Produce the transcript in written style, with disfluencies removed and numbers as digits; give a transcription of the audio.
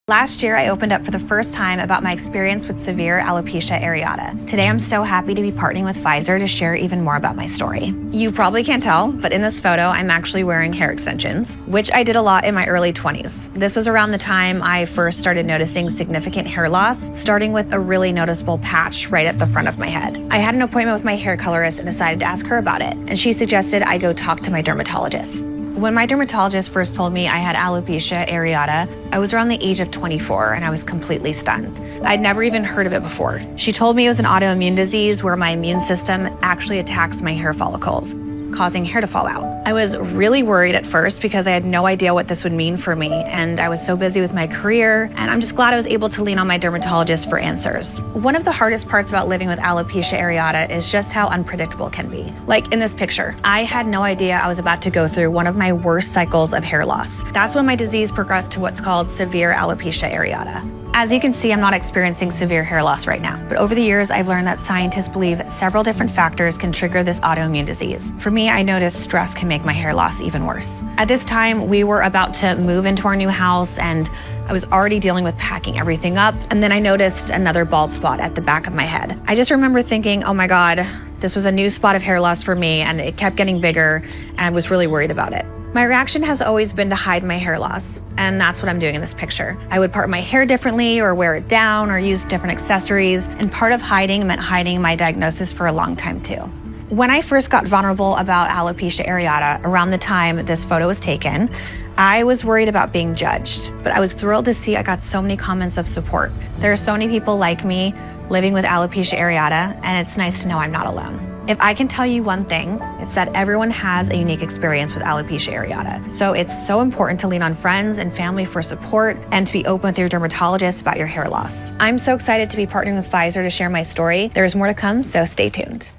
Last year, I opened up for the first time about my experience with severe alopecia areata. Today, I'm so happy to be partnering with Pfizer to share even more about my story. You probably can't tell, but in this photo, I'm actually wearing hair extensions, which I did a lot in my early 20s. This was around the time I first started noticing significant hair loss, starting with a really noticeable patch right at the front of my head. I had an appointment with my hair colorist and decided to ask her about it, and she suggested I go talk to my dermatologist. When my dermatologist first told me I had alopecia areata, I was around the age of 24 and I was completely stunned. I'd never even heard of it before. She told me it was an autoimmune disease where my immune system actually attacks my hair follicles, causing hair to fall out. I was really worried at first because I had no idea what this would mean for me, and I was so busy with my career, and I'm just glad I was able to lean on my dermatologist for answers. One of the hardest parts about living with alopecia areata is just how unpredictable it can be. Like in this picture, I had no idea I was about to go through one of my worst cycles of hair loss. That's when my disease progressed to what's called severe alopecia areata. As you can see, I'm not experiencing severe hair loss right now, but over the years, I've learned that scientists believe several different factors can trigger this autoimmune disease. For me, I noticed stress can make my hair loss even worse. At this time, we were about to move into our new house, and I was already dealing with packing everything up, and then I noticed another bald spot at the back of my head. I just remember thinking, oh my God, this was a new spot of hair loss for me, and it kept getting bigger, and I was really worried about it. My reaction has always been to hide my hair loss, and that's what I'm doing in this picture. I would part my hair differently or wear it down or use different accessories, and part of hiding meant hiding my diagnosis for a long time too. When I first got vulnerable about alopecia areata, around the time this photo was taken, I was worried about being judged, but I was thrilled to see I got so many comments of support. There are so many people like me living with alopecia areata, and it's nice to know I'm not alone. If I can tell you one thing, it's that everyone has a unique experience with alopecia areata. So it's so important to lean on friends and family for support and to be open with your dermatologist about your hair loss. I'm so excited to be partnering with Pfizer to share my story. There's more to come, so stay tuned.